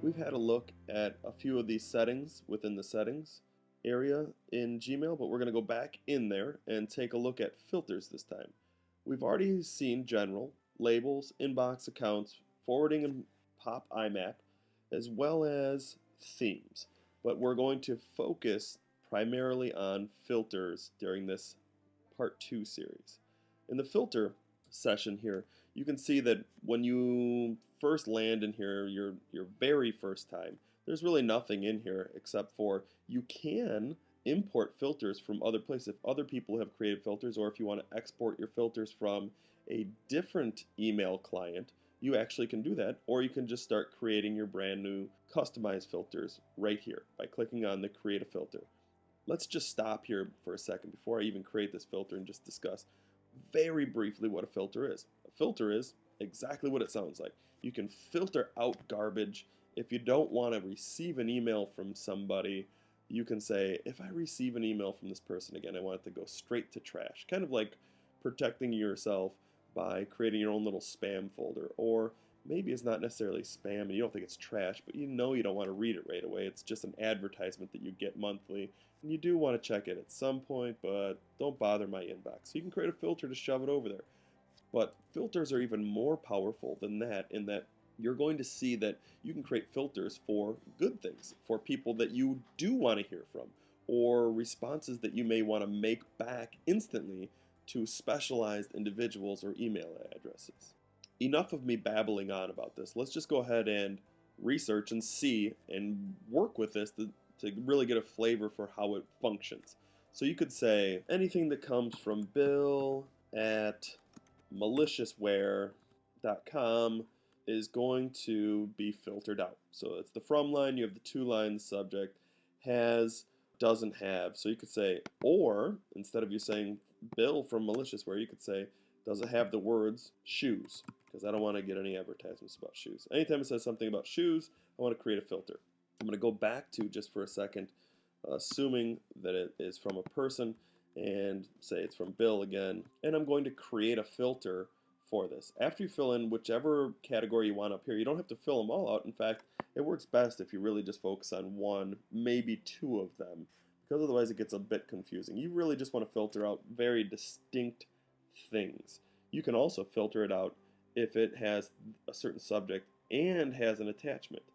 We've had a look at a few of these settings within the settings area in Gmail, but we're going to go back in there and take a look at filters this time. We've already seen general, labels, inbox accounts, forwarding and pop IMAP, as well as themes. But we're going to focus primarily on filters during this part 2 series. In the filter session here, you can see that when you first land in here, your very first time, there's really nothing in here except for you can import filters from other places. If other people have created filters, or if you want to export your filters from a different email client, you actually can do that, or you can just start creating your brand new customized filters right here by clicking on the create a filter. Let's just stop here for a second before I even create this filter and just discuss very briefly what a filter is. A filter is exactly what it sounds like. You can filter out garbage. If you don't want to receive an email from somebody, you can say, if I receive an email from this person again, I want it to go straight to trash. Kind of like protecting yourself by creating your own little spam folder. Or maybe it's not necessarily spam and you don't think it's trash, but you know you don't want to read it right away. It's just an advertisement that you get monthly, and you do want to check it at some point, but don't bother my inbox. So you can create a filter to shove it over there. But filters are even more powerful than that, in that you're going to see that you can create filters for good things, for people that you do want to hear from, or responses that you may want to make back instantly to specialized individuals or email addresses. Enough of me babbling on about this. Let's just go ahead and research and see and work with this to really get a flavor for how it functions. So you could say anything that comes from Bill at maliciousware.com is going to be filtered out. So it's the from line, you have the to lines, subject, has, doesn't have. So you could say, or instead of you saying Bill from maliciousware, you could say, does it have the words shoes? Because I don't want to get any advertisements about shoes. Anytime it says something about shoes, I want to create a filter. I'm going to go back to, just for a second, assuming that it is from a person, and say it's from Bill again, and I'm going to create a filter for this. After you fill in whichever category you want up here, you don't have to fill them all out. In fact, it works best if you really just focus on one, maybe two of them, because otherwise it gets a bit confusing. You really just want to filter out very distinct things. You can also filter it out if it has a certain subject and has an attachment,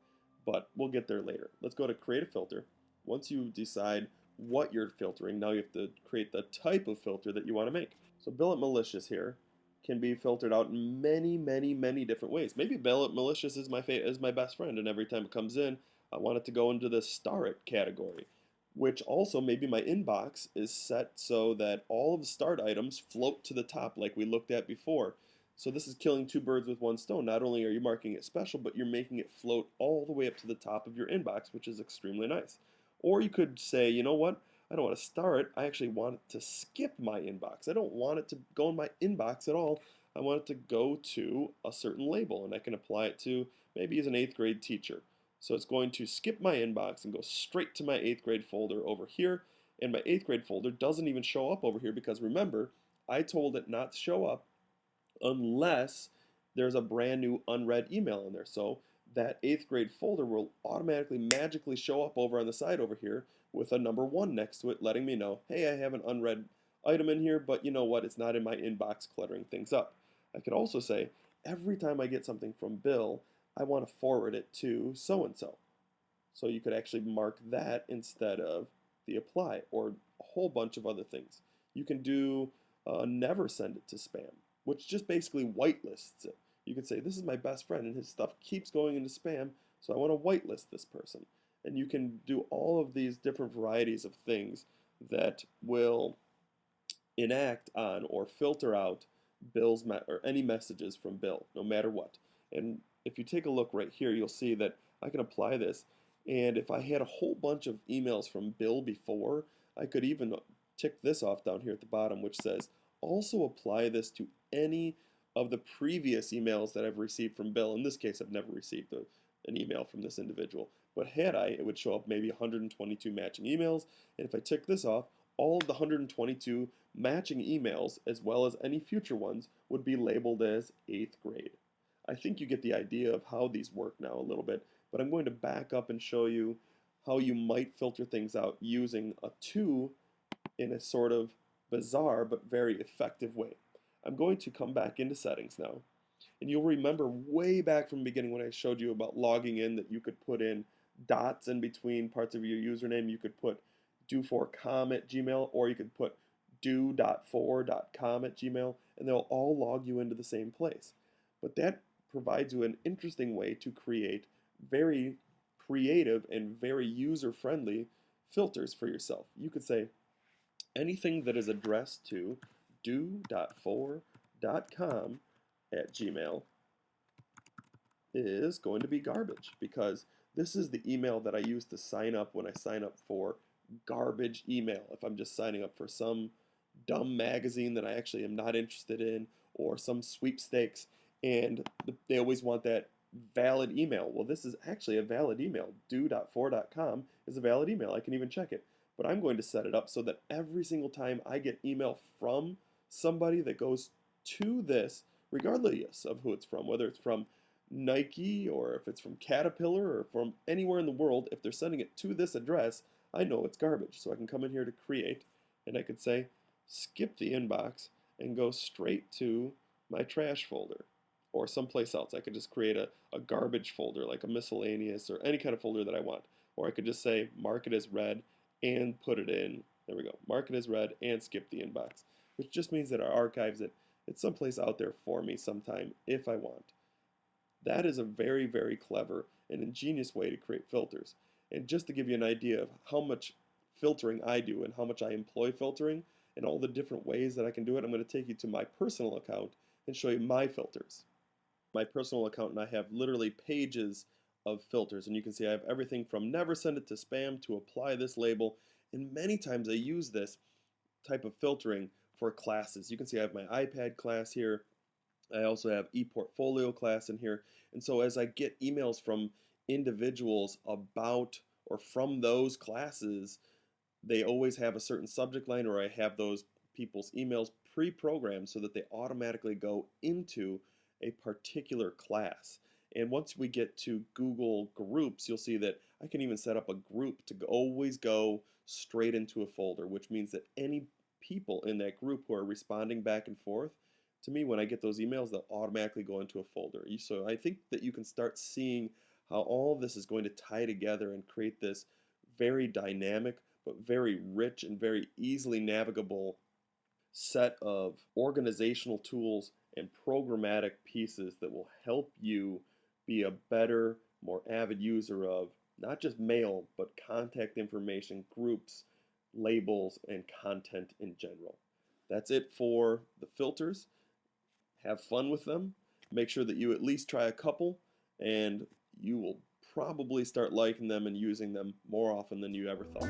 but we'll get there later. Let's go to create a filter. Once you decide what you're filtering, now you have to create the type of filter that you want to make. So Bill at Malicious here can be filtered out in many, many, many different ways. Maybe Bill at Malicious is my best friend, and every time it comes in, I want it to go into the star it category, which also maybe my inbox is set so that all of the start items float to the top like we looked at before. So this is killing two birds with one stone. Not only are you marking it special, but you're making it float all the way up to the top of your inbox, which is extremely nice. Or you could say, you know what? I don't want to star it. I actually want it to skip my inbox. I don't want it to go in my inbox at all. I want it to go to a certain label, and I can apply it to maybe as an 8th grade teacher. So it's going to skip my inbox and go straight to my 8th grade folder over here. And my 8th grade folder doesn't even show up over here because remember, I told it not to show up unless there's a brand new unread email in there. So that 8th grade folder will automatically magically show up over on the side over here with a number 1 next to it, letting me know, hey, I have an unread item in here, but you know what, it's not in my inbox, cluttering things up. I could also say, every time I get something from Bill, I want to forward it to so-and-so. So you could actually mark that instead of the apply, or a whole bunch of other things. You can do never send it to spam, which just basically whitelists it. You could say, this is my best friend and his stuff keeps going into spam, so I want to whitelist this person. And you can do all of these different varieties of things that will enact on or filter out or any messages from Bill, no matter what. And if you take a look right here, you'll see that I can apply this. And if I had a whole bunch of emails from Bill before, I could even tick this off down here at the bottom, which says, also apply this to any of the previous emails that I've received from Bill. In this case, I've never received an email from this individual. But had I, it would show up maybe 122 matching emails. And if I tick this off, all of the 122 matching emails, as well as any future ones, would be labeled as 8th grade. I think you get the idea of how these work now a little bit. but I'm going to back up and show you how you might filter things out using a to in a sort of bizarre but very effective way. I'm going to come back into settings now, and you'll remember way back from the beginning when I showed you about logging in that you could put in dots in between parts of your username. You could put do4com at Gmail, or you could put do.for.com at Gmail, and they'll all log you into the same place. But that provides you an interesting way to create very creative and very user-friendly filters for yourself. You could say anything that is addressed to do.for.com at Gmail is going to be garbage, because this is the email that I use to sign up when I sign up for garbage email. If I'm just signing up for some dumb magazine that I actually am not interested in, or some sweepstakes, and they always want that valid email. Well, this is actually a valid email. Do.for.com is a valid email. I can even check it. But I'm going to set it up so that every single time I get email from somebody that goes to this, regardless of who it's from, whether it's from Nike or if it's from Caterpillar or from anywhere in the world, if they're sending it to this address, I know it's garbage. So I can come in here to create, and I could say skip the inbox and go straight to my trash folder or someplace else. I could just create a garbage folder, like a miscellaneous or any kind of folder that I want. Or I could just say mark it as read and put it in. There we go. Mark it as read and skip the inbox, which just means that it archives it. It's someplace out there for me sometime if I want. That is a very, very clever and ingenious way to create filters. And just to give you an idea of how much filtering I do and how much I employ filtering and all the different ways that I can do it, I'm going to take you to my personal account and show you my filters. My personal account, and I have literally pages of filters, and you can see I have everything from never send it to spam to apply this label, and many times I use this type of filtering for classes. You can see I have my iPad class here. I also have ePortfolio class in here. And so as I get emails from individuals about or from those classes, they always have a certain subject line, or I have those people's emails pre-programmed so that they automatically go into a particular class. And once we get to Google Groups, you'll see that I can even set up a group to always go straight into a folder, which means that any people in that group who are responding back and forth to me when I get those emails, they'll automatically go into a folder. So I think that you can start seeing how all of this is going to tie together and create this very dynamic but very rich and very easily navigable set of organizational tools and programmatic pieces that will help you be a better, more avid user of not just mail, but contact information, groups, labels, and content in general. That's it for the filters. Have fun with them. Make sure that you at least try a couple, and you will probably start liking them and using them more often than you ever thought.